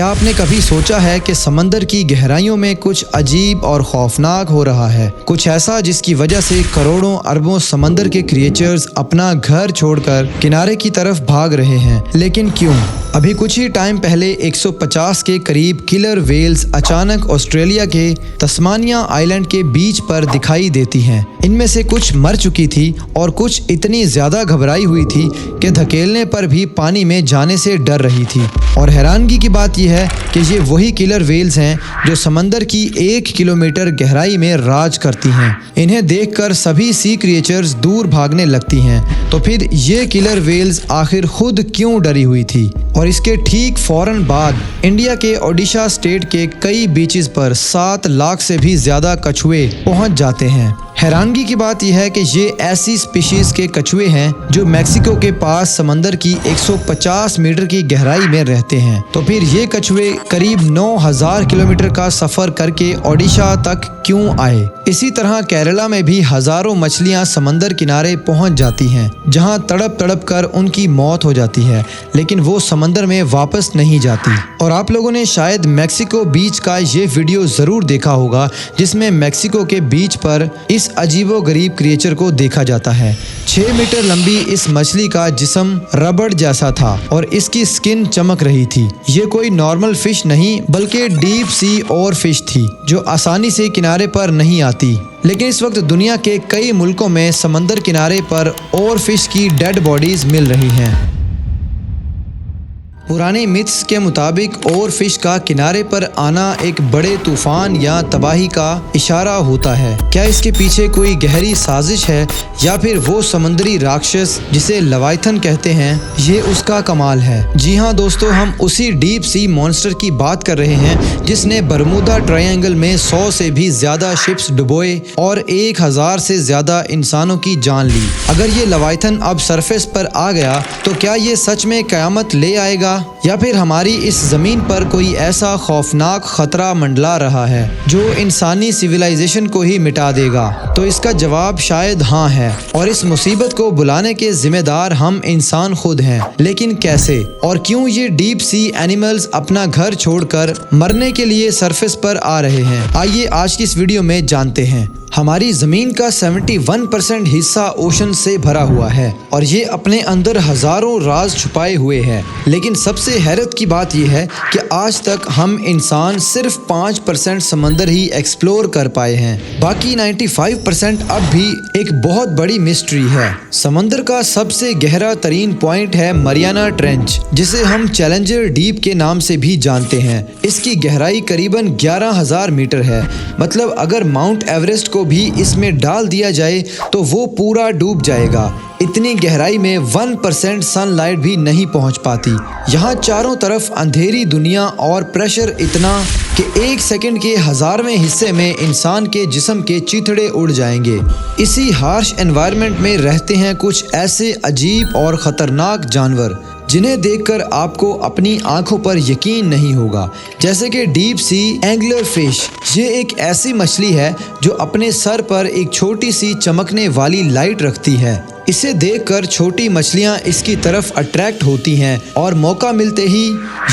کیا آپ نے کبھی سوچا ہے کہ سمندر کی گہرائیوں میں کچھ عجیب اور خوفناک ہو رہا ہے؟ کچھ ایسا جس کی وجہ سے کروڑوں اربوں سمندر کے کریچرز اپنا گھر چھوڑ کر کنارے کی طرف بھاگ رہے ہیں، لیکن کیوں؟ ابھی کچھ ہی ٹائم پہلے 150 کے قریب کلر ویلز اچانک آسٹریلیا کے تسمانیہ آئی لینڈ کے بیچ پر دکھائی دیتی ہیں۔ ان میں سے کچھ مر چکی تھی اور کچھ اتنی زیادہ گھبرائی ہوئی تھی کہ دھکیلنے پر بھی پانی میں جانے سے ڈر رہی تھی۔ اور حیرانگی کی بات یہ ہے کہ یہ وہی کلر ویلز ہیں جو سمندر کی 1 کلومیٹر گہرائی میں راج کرتی ہیں۔ انہیں دیکھ کر سبھی سی کریچرز دور بھاگنے لگتی ہیں۔ تو پھر یہ کلر ویلز آخر خود کیوں ڈری ہوئی تھی؟ اور اس کے ٹھیک فوراً بعد انڈیا کے اوڈیشہ اسٹیٹ کے کئی بیچز پر 7 لاکھ سے بھی زیادہ کچھوے پہنچ جاتے ہیں۔ حیرانگی کی بات یہ ہے کہ یہ ایسی سپیشیز کے کچھوے ہیں جو میکسیکو کے پاس سمندر کی 150 میٹر کی گہرائی میں رہتے ہیں۔ تو پھر یہ کچھوے قریب 9000 کلومیٹر کا سفر کر کے اوڈیشہ تک کیوں آئے؟ اسی طرح کیرلا میں بھی ہزاروں مچھلیاں سمندر کنارے پہنچ جاتی ہیں، جہاں تڑپ تڑپ کر ان کی موت ہو جاتی ہے، لیکن وہ سمندر میں واپس نہیں جاتی۔ اور آپ لوگوں نے شاید میکسیکو بیچ کا یہ ویڈیو ضرور دیکھا ہوگا جس میں میکسیکو کے بیچ پر اس عجیب و غریب کریچر کو دیکھا جاتا ہے۔ 6 میٹر لمبی اس مچھلی کا جسم ربڑ جیسا تھا اور اس کی سکن چمک رہی تھی۔ یہ کوئی نارمل فش نہیں بلکہ ڈیپ سی اور فش تھی جو آسانی سے کنارے پر نہیں آتی۔ لیکن اس وقت دنیا کے کئی ملکوں میں سمندر کنارے پر اور فش کی ڈیڈ باڈیز مل رہی ہیں۔ پرانے میتھس کے مطابق اور فش کا کنارے پر آنا ایک بڑے طوفان یا تباہی کا اشارہ ہوتا ہے۔ کیا اس کے پیچھے کوئی گہری سازش ہے یا پھر وہ سمندری راکشس جسے لیویاتھن کہتے ہیں، یہ اس کا کمال ہے؟ جی ہاں دوستو، ہم اسی ڈیپ سی مانسٹر کی بات کر رہے ہیں جس نے برمودا ٹرائنگل میں 100 سے بھی زیادہ شپس ڈبوئے اور 1000 سے زیادہ انسانوں کی جان لی۔ اگر یہ لیویاتھن اب سرفیس پر آ گیا تو کیا یہ سچ میں قیامت لے آئے گا یا پھر ہماری اس زمین پر کوئی ایسا خوفناک خطرہ منڈلا رہا ہے جو انسانی سویلائزیشن کو ہی مٹا دے گا؟ تو اس کا جواب شاید ہاں ہے، اور اس مصیبت کو بلانے کے ذمہ دار ہم انسان خود ہیں۔ لیکن کیسے اور کیوں یہ ڈیپ سی اینیملز اپنا گھر چھوڑ کر مرنے کے لیے سرفیس پر آ رہے ہیں؟ آئیے آج کی اس ویڈیو میں جانتے ہیں۔ ہماری زمین کا 71% حصہ اوشن سے بھرا ہوا ہے اور یہ اپنے اندر ہزاروں راز چھپائے ہوئے ہے، لیکن سب سے حیرت کی بات یہ ہے کہ آج تک ہم انسان صرف 5% سمندر ہی ایکسپلور کر پائے ہیں۔ باقی 95% اب بھی ایک بہت بڑی مسٹری ہے۔ سمندر کا سب سے گہرا ترین پوائنٹ ہے مریانا ٹرینچ، جسے ہم چیلنجر ڈیپ کے نام سے بھی جانتے ہیں۔ اس کی گہرائی قریباً 11000 میٹر ہے، مطلب اگر ماؤنٹ ایوریسٹ کو بھی اس میں ڈال دیا جائے تو وہ پورا ڈوب جائے گا۔ اتنی گہرائی میں 1% سن لائٹ بھی نہیں پہنچ پاتی۔ یہاں چاروں طرف اندھیری دنیا اور پریشر اتنا کہ 1 سیکنڈ کے 1000ویں حصے میں انسان کے جسم کے چیتھڑے اڑ جائیں گے۔ اسی ہارش انوائرمنٹ میں رہتے ہیں کچھ ایسے عجیب اور خطرناک جانور جنہیں دیکھ کر آپ کو اپنی آنکھوں پر یقین نہیں ہوگا، جیسے کہ ڈیپ سی اینگلر فش۔ یہ ایک ایسی مچھلی ہے جو اپنے سر پر ایک چھوٹی سی چمکنے والی لائٹ رکھتی ہے۔ اسے دیکھ کر چھوٹی مچھلیاں اس کی طرف اٹریکٹ ہوتی ہیں اور موقع ملتے ہی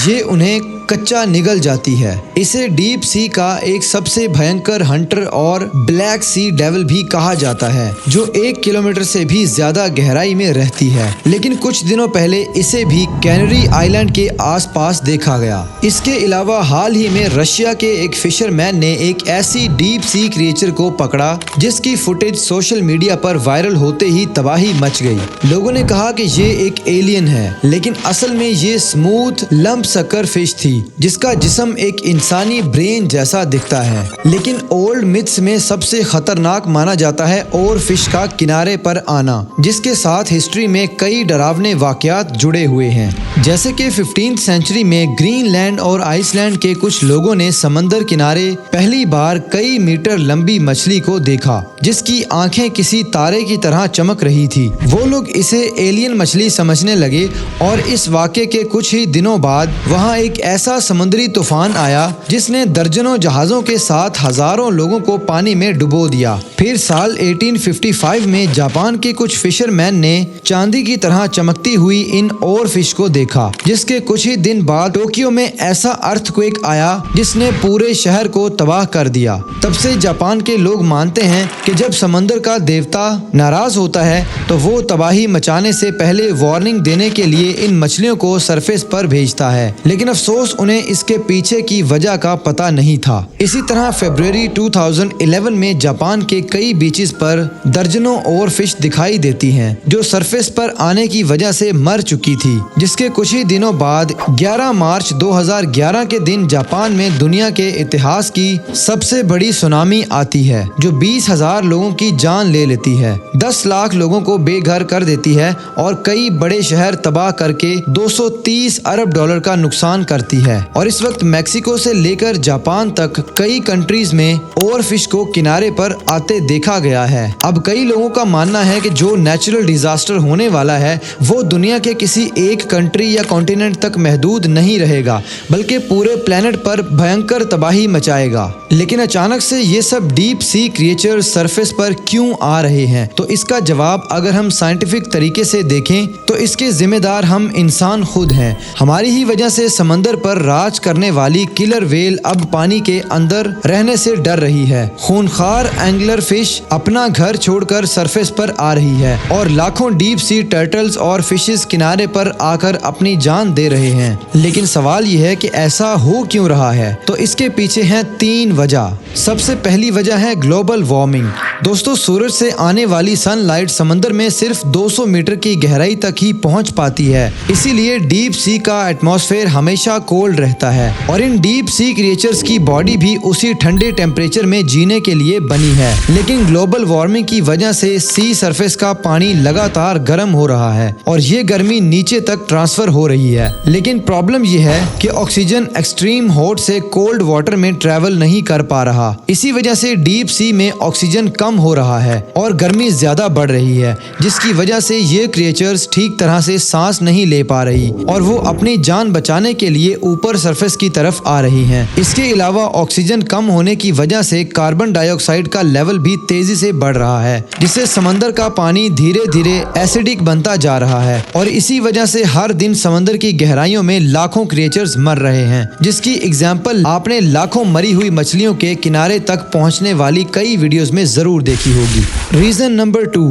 یہ انہیں کچا نگل جاتی ہے۔ اسے ڈیپ سی کا ایک سب سے بھینکر ہنٹر اور بلیک سی ڈیول بھی کہا جاتا ہے، جو 1 کلومیٹر سے بھی زیادہ گہرائی میں رہتی ہے۔ لیکن کچھ دنوں پہلے اسے بھی کینری آئی لینڈ کے آس پاس دیکھا گیا۔ اس کے علاوہ حال ہی میں رشیا کے ایک فشر مین نے ایک ایسی ڈیپ سی کریچر کو پکڑا جس کی فوٹیج سوشل میڈیا پر وائرل ہوتے ہی تباہی مچ گئی۔ لوگوں نے کہا کہ یہ ایک ایلین ہے، لیکن اصل میں یہ اسموتھ لمپ سکر فش تھی جس کا جسم ایک انسانی برین جیسا دکھتا ہے۔ لیکن اولڈ میتھس میں سب سے خطرناک مانا جاتا ہے اور فش کا کنارے پر آنا، جس کے ساتھ ہسٹری میں کئی ڈراونے واقعات جڑے ہوئے ہیں، جیسے کہ 15th سینچری میں گرین لینڈ اور آئس لینڈ کے کچھ لوگوں نے سمندر کنارے پہلی بار کئی میٹر لمبی مچھلی کو دیکھا جس کی آنکھیں کسی تارے کی طرح چمک رہی تھی۔ وہ لوگ اسے ایلین مچھلی سمجھنے لگے اور اس واقعے کے کچھ ہی دنوں بعد وہاں ایک ایسے ऐसा समुद्री तूफान आया जिसने दर्जनों जहाज़ों के साथ हजारों लोगों को पानी में डुबो दिया। फिर साल 1855 में जापान के कुछ फिशरमैन ने चांदी की तरह चमकती हुई इन ओर फिश को देखा, जिसके कुछ ही दिन बाद टोक्यो में ऐसा अर्थक्वेक आया जिसने पूरे शहर को तबाह कर दिया। तब से जापान के लोग मानते हैं कि जब समंदर का देवता नाराज होता है तो वो तबाही मचाने से पहले वार्निंग देने के लिए इन मछलियों को सरफेस पर भेजता है, लेकिन अफसोस उन्हें इसके पीछे की वजह का पता नहीं था। इसी तरह फरवरी 2011 में जापान के कई बीचेस पर दर्जनों और फिश दिखाई देती हैं जो सरफेस पर आने की वजह से मर चुकी थी, जिसके कुछ ही दिनों बाद 11 मार्च 2011 के दिन जापान में दुनिया के इतिहास की सबसे बड़ी सुनामी आती है जो 20,000 लोगों की जान ले लेती है, 10 लाख लोगों को बेघर कर देती है और कई बड़े शहर तबाह करके 230 अरब डॉलर का नुकसान करती है। और इस वक्त मैक्सिको से लेकर जापान तक कई कंट्रीज में ओवरफिश को किनारे पर आते देखा गया है। अब कई लोगों का मानना है कि जो नेचुरल डिजास्टर होने वाला है वो दुनिया के किसी एक कंट्री या कॉन्टिनेंट तक महदूद नहीं रहेगा, बल्कि पूरे प्लेनेट पर भयंकर तबाही मचाएगा। लेकिन अचानक से ये सब डीप सी क्रिएचर सरफेस पर क्यों आ रहे हैं? तो इसका जवाब अगर हम साइंटिफिक तरीके से देखें तो इसके जिम्मेदार हम इंसान खुद हैं। हमारी ही वजह से समंदर पर राज करने वाली किलर व्हेल अब पानी के अंदर रहने से डर रही है। खूनखार एंगलर फिश अपना घर छोड़कर सरफेस पर आ रही है और लाखों डीप सी टर्टल्स और फिशेस किनारे पर आकर अपनी जान दे रहे हैं। लेकिन सवाल यह है कि ऐसा हो क्यों रहा है? तो इसके पीछे हैं 3 वजह। सबसे पहली वजह है ग्लोबल वार्मिंग। दोस्तों, सूरज से आने वाली सनलाइट समंदर में सिर्फ 200 मीटर की गहराई तक ही पहुंच पाती है, इसीलिए डीप सी का एटमॉस्फेयर हमेशा कोल्ड रहता है और इन डीप सी क्रिएचर्स की बॉडी भी उसी ठंडे टेम्परेचर में जीने के लिए बनी है। लेकिन ग्लोबल वार्मिंग की वजह से सी सरफेस का पानी लगातार गर्म हो रहा है और ये गर्मी नीचे तक ट्रांसफर हो रही है। लेकिन प्रॉब्लम यह है कि ऑक्सीजन एक्सट्रीम हॉट से कोल्ड वाटर में ट्रेवल नहीं कर पा रहा। इसी वजह से डीप सी में ऑक्सीजन कम हो रहा है और गर्मी ज्यादा बढ़ रही है, जिसकी वजह से ये क्रिएचर्स ठीक तरह से सांस नहीं ले पा रही और वो अपनी जान बचाने के लिए ऊपर सरफेस की तरफ आ रही हैं। इसके अलावा ऑक्सीजन कम होने की वजह से कार्बन डाइऑक्साइड का लेवल भी तेजी से बढ़ रहा है, जिससे समंदर का पानी धीरे धीरे एसिडिक बनता जा रहा है और इसी वजह से हर दिन समंदर की गहराइयों में लाखों क्रिएचर्स मर रहे हैं, जिसकी एग्जाम्पल आपने लाखों मरी हुई मछलियों के किनारे तक पहुंचने वाली कई वीडियोस में जरूर देखी होगी। Reason number 2,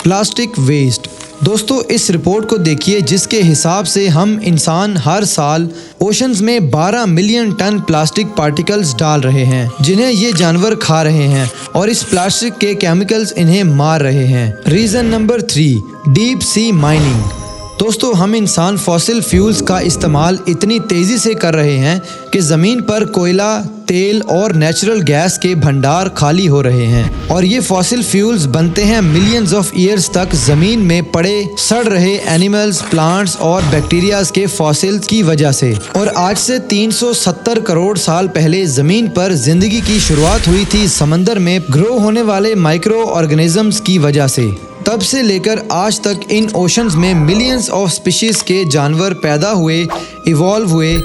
plastic waste. दोस्तों, इस रिपोर्ट को देखिए जिसके हिसाब से हम इंसान हर साल ओशंस में 12 मिलियन टन प्लास्टिक पार्टिकल्स डाल रहे हैं, जिन्हें ये जानवर खा रहे हैं और इस प्लास्टिक के केमिकल्स इन्हें मार रहे हैं। Reason number 3, deep sea mining. दोस्तों, हम इंसान फॉसिल फ्यूल्स का इस्तेमाल इतनी तेजी से कर रहे हैं कि ज़मीन पर कोयला, तेल और नेचुरल गैस के भंडार खाली हो रहे हैं और ये फॉसिल फ्यूल्स बनते हैं मिलियंस ऑफ ईयर्स तक ज़मीन में पड़े सड़ रहे एनिमल्स, प्लांट्स और बैक्टीरियाज के फॉसिल्स की वजह से। और आज से 370 करोड़ साल पहले ज़मीन पर जिंदगी की शुरुआत हुई थी समंदर में ग्रो होने वाले माइक्रो ऑर्गेनिजम्स की वजह से। तब से लेकर आज तक इन ओशंस में मिलियंस ऑफ स्पीशीज के जानवर पैदा हुए, इवॉल्व हुए,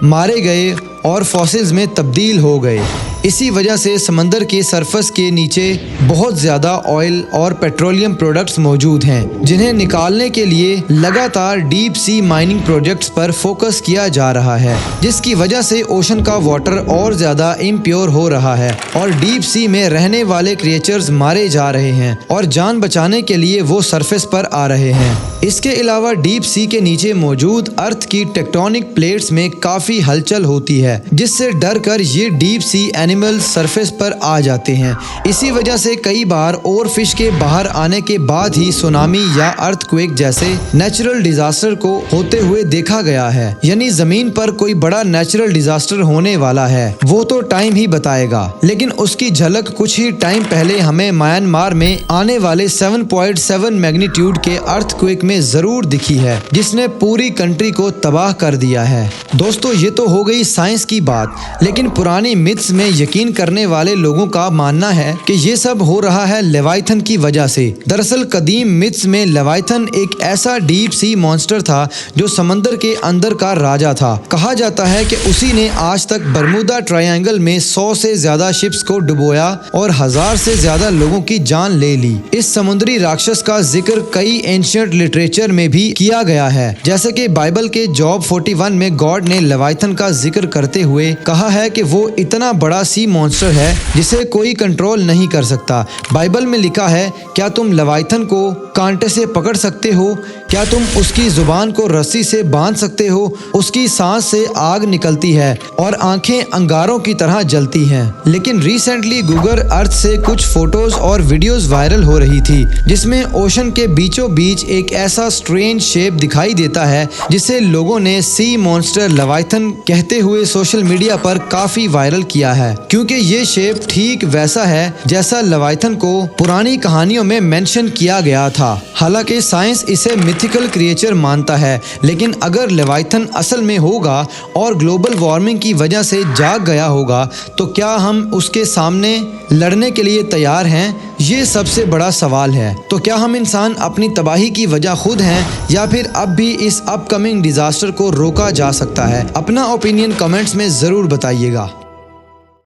मारे गए और फॉसिल्स में तब्दील हो गए। इसी वजह से समंदर के सरफेस के नीचे बहुत ज़्यादा ऑयल और पेट्रोलियम प्रोडक्ट्स मौजूद हैं, जिन्हें निकालने के लिए लगातार डीप सी माइनिंग प्रोजेक्ट्स पर फोकस किया जा रहा है, जिसकी वजह से ओशन का वाटर और ज़्यादा इम्प्योर हो रहा है और डीप सी में रहने वाले क्रिएचर्स मारे जा रहे हैं और जान बचाने के लिए वो सरफेस पर आ रहे हैं। इसके अलावा डीप सी के नीचे मौजूद अर्थ की टेक्टोनिक प्लेट्स में काफ़ी हलचल होती है, जिससे डर कर ये डीप सी एनिमल्स सरफेस पर आ जाते हैं। इसी वजह से कई बार ओवरफिश के बाहर आने के बाद ही सुनामी या अर्थक्वेक जैसे नेचुरल डिजास्टर को होते हुए देखा गया है। यानी जमीन पर कोई बड़ा नेचुरल डिजास्टर होने वाला है, वो तो टाइम ही बताएगा। लेकिन उसकी झलक कुछ ही टाइम पहले हमें म्यांमार में आने वाले 7.7 मैग्नीट्यूड के अर्थक्वेक में ज़रूर दिखी है, जिसने पूरी कंट्री को तबाह कर दिया है। दोस्तों, ये तो हो गई साइंस की बात, लेकिन पुरानी मिथ्स में यकीन करने वाले लोगों का मानना है कि ये सब हो रहा है लेवाइथन की वजह से। दरअसल कदीम मिथ्स में लेवाइथन एक ऐसा डीप सी मॉन्स्टर था जो समंदर के अंदर का राजा था। कहा जाता है कि उसी ने आज तक बरमूदा ट्रायंगल में 100 से ज्यादा शिप्स को डुबोया और 1000 से ज्यादा लोगों की जान ले ली। इस समुद्री राक्षस का जिक्र कई एंशिएंट लिटरेचर में भी किया गया है, जैसे कि बाइबल के जॉब 41 में गॉड ने लेवाइथन का जिक्र करते हुए कहा है कि वो इतना बड़ा सी मॉन्स्टर है जिसे कोई कंट्रोल नहीं कर सकता। बाइबल में लिखा है, क्या तुम लेवाइथन को कांटे से पकड़ सकते हो? क्या तुम उसकी जुबान को रस्सी से बांध सकते हो? उसकी सांस से आग निकलती है और आंखें अंगारों की तरह जलती हैं। लेकिन रिसेंटली गूगल अर्थ से कुछ फोटोज और वीडियोस वायरल हो रही थी जिसमें ओशन के बीचों बीच एक ऐसा स्ट्रेंज शेप दिखाई देता है जिसे लोगों ने सी मॉन्स्टर लेवाइथन कहते हुए सोशल मीडिया पर काफी वायरल किया है, क्योंकि ये शेप ठीक वैसा है जैसा लेवाइथन को पुरानी कहानियों में मेंशन किया गया था। हालांकि साइंस इसे मिथिकल क्रिएचर मानता है, लेकिन अगर लेवाइथन असल में होगा और ग्लोबल वार्मिंग की वजह से जाग गया होगा तो क्या हम उसके सामने लड़ने के लिए तैयार हैं? ये सबसे बड़ा सवाल है। तो क्या हम इंसान अपनी तबाही की वजह खुद हैं या फिर अब भी इस अपकमिंग डिजास्टर को रोका जा सकता है? अपना ओपिनियन कमेंट्स में ज़रूर बताइएगा।